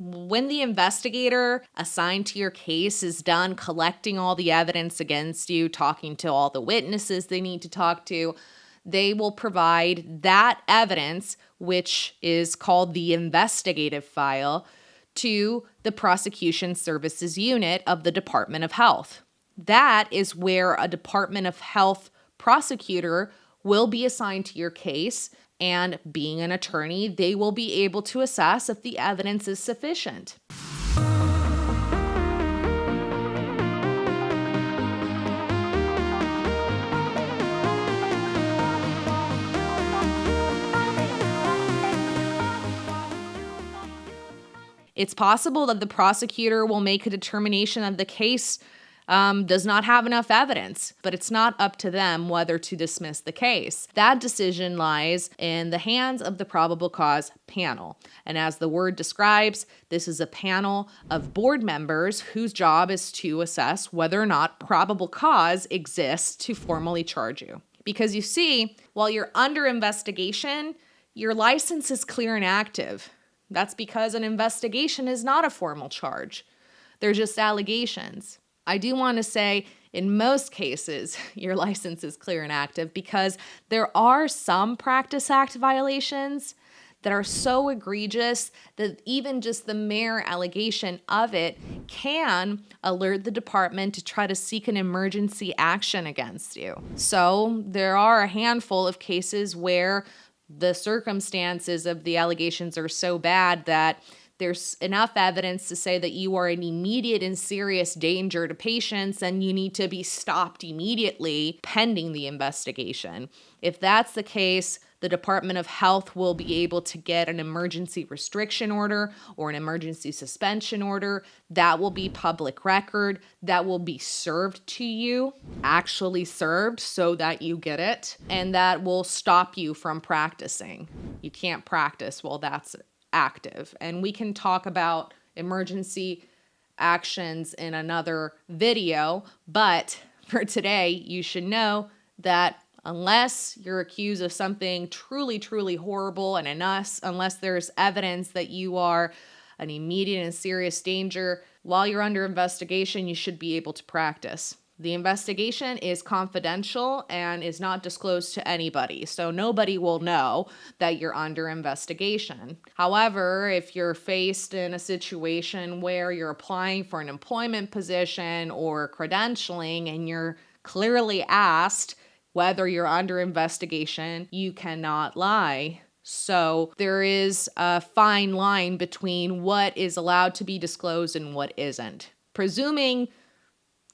When the investigator assigned to your case is done collecting all the evidence against you, talking to all the witnesses they need to talk to, they will provide that evidence, which is called the investigative file, to the Prosecution Services Unit of the Department of Health. That is where a Department of Health prosecutor will be assigned to your case, and being an attorney, they will be able to assess if the evidence is sufficient. It's possible that the prosecutor will make a determination that the case does not have enough evidence, but it's not up to them whether to dismiss the case. That decision lies in the hands of the probable cause panel. And as the word describes, this is a panel of board members whose job is to assess whether or not probable cause exists to formally charge you. Because you see, while you're under investigation, your license is clear and active. That's because an investigation is not a formal charge. They're just allegations. I do want to say, in most cases, your license is clear and active because there are some Practice Act violations that are so egregious that even just the mere allegation of it can alert the department to try to seek an emergency action against you. So there are a handful of cases where the circumstances of the allegations are so bad that there's enough evidence to say that you are in immediate and serious danger to patients and you need to be stopped immediately pending the investigation. If that's the case, the Department of Health will be able to get an emergency restriction order or an emergency suspension order. That will be public record. That will be served to you, actually served so that you get it, and that will stop you from practicing. You can't practice while that's active. And we can talk about emergency actions in another video, but for today, you should know that unless you're accused of something truly, truly horrible, and unless there's evidence that you are an immediate and serious danger, while you're under investigation, you should be able to practice. The investigation is confidential and is not disclosed to anybody, so nobody will know that you're under investigation. However, if you're faced in a situation where you're applying for an employment position or credentialing and you're clearly asked whether you're under investigation, you cannot lie. So there is a fine line between what is allowed to be disclosed and what isn't. Presuming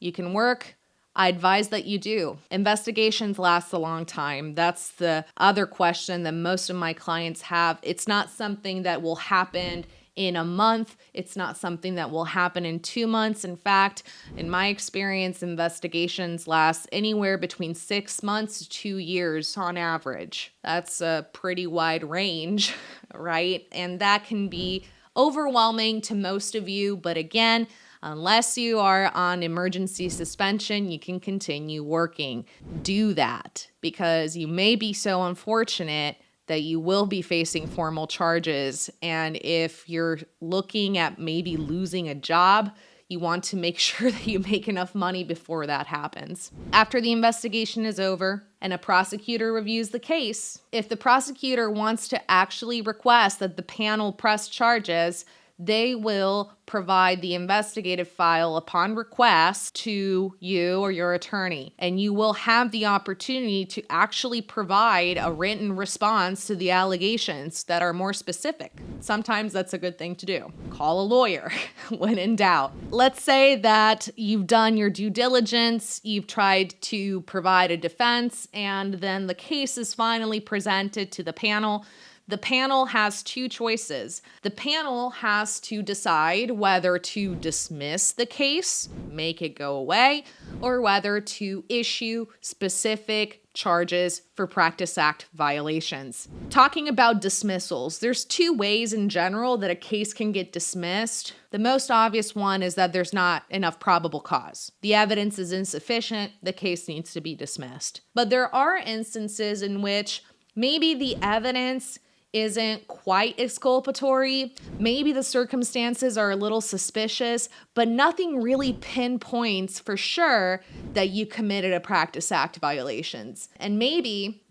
you can work, I advise that you do. Investigations last a long time. That's the other question that most of my clients have. It's not something that will happen in a month. It's not something that will happen in 2 months. In fact, in my experience, investigations last anywhere between 6 months to 2 years on average. That's a pretty wide range, right? And that can be overwhelming to most of you, but again, unless you are on emergency suspension, you can continue working. Do that because you may be so unfortunate that you will be facing formal charges. And if you're looking at maybe losing a job, you want to make sure that you make enough money before that happens. After the investigation is over and a prosecutor reviews the case, if the prosecutor wants to actually request that the panel press charges, they will provide the investigative file upon request to you or your attorney, and you will have the opportunity to actually provide a written response to the allegations that are more specific. Sometimes that's a good thing to do. Call a lawyer when in doubt. Let's say that you've done your due diligence, you've tried to provide a defense, and then the case is finally presented to the panel. The panel has two choices. The panel has to decide whether to dismiss the case, make it go away, or whether to issue specific charges for Practice Act violations. Talking about dismissals, there's two ways in general that a case can get dismissed. The most obvious one is that there's not enough probable cause. The evidence is insufficient, the case needs to be dismissed. But there are instances in which maybe the evidence isn't quite exculpatory. Maybe the circumstances are a little suspicious, but nothing really pinpoints for sure that you committed a Practice Act violations. And maybe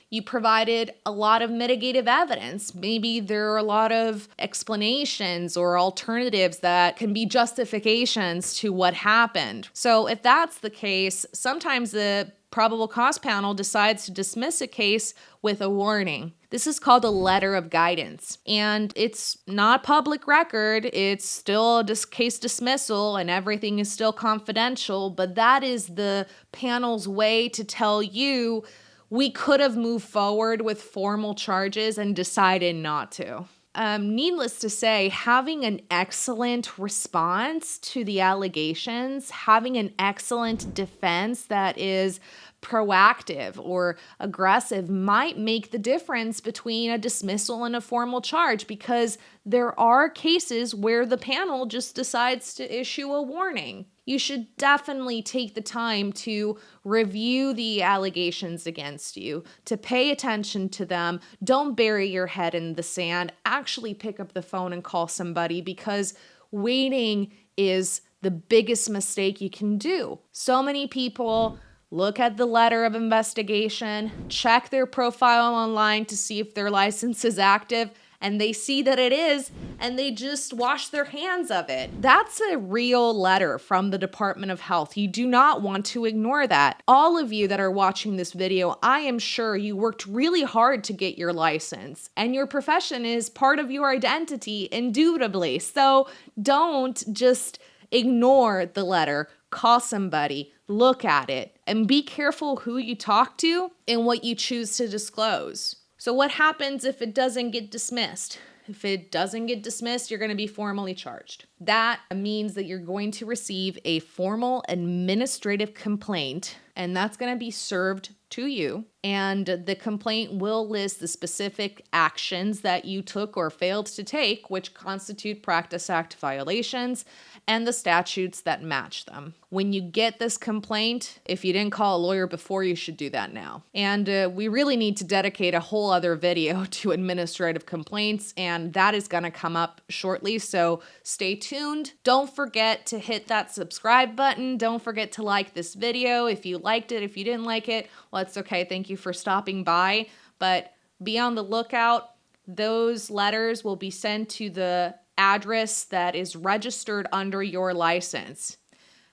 you provided a lot of mitigative evidence. Maybe there are a lot of explanations or alternatives that can be justifications to what happened. So if that's the case, sometimes the probable cause panel decides to dismiss a case with a warning. This is called a letter of guidance, and it's not public record. It's still a case dismissal and everything is still confidential, but that is the panel's way to tell you we could have moved forward with formal charges and decided not to. Needless to say, having an excellent response to the allegations, having an excellent defense that is proactive or aggressive might make the difference between a dismissal and a formal charge, because there are cases where the panel just decides to issue a warning. You should definitely take the time to review the allegations against you, to pay attention to them. Don't bury your head in the sand. Actually pick up the phone and call somebody, because waiting is the biggest mistake you can do. So many people look at the letter of investigation, check their profile online to see if their license is active, and they see that it is, and they just wash their hands of it. That's a real letter from the Department of Health. You do not want to ignore that. All of you that are watching this video, I am sure you worked really hard to get your license, and your profession is part of your identity, indubitably. So don't just ignore the letter. Call somebody, look at it, and be careful who you talk to and what you choose to disclose. So what happens if it doesn't get dismissed? If it doesn't get dismissed, you're going to be formally charged. That means that you're going to receive a formal administrative complaint, and that's going to be served to you. And the complaint will list the specific actions that you took or failed to take, which constitute Practice Act violations, and the statutes that match them. When you get this complaint, if you didn't call a lawyer before, you should do that now. And we really need to dedicate a whole other video to administrative complaints, and that is going to come up shortly, so stay tuned. Don't forget to hit that subscribe button. Don't forget to like this video if you liked it. If you didn't like it, well, it's okay. Thank you for stopping by, but be on the lookout. Those letters will be sent to the address that is registered under your license.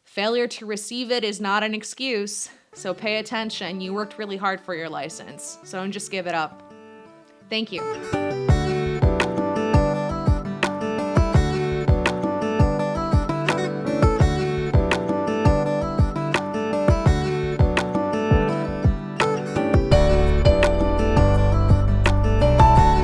Failure to receive it is not an excuse, so pay attention. You worked really hard for your license, so don't just give it up. Thank you.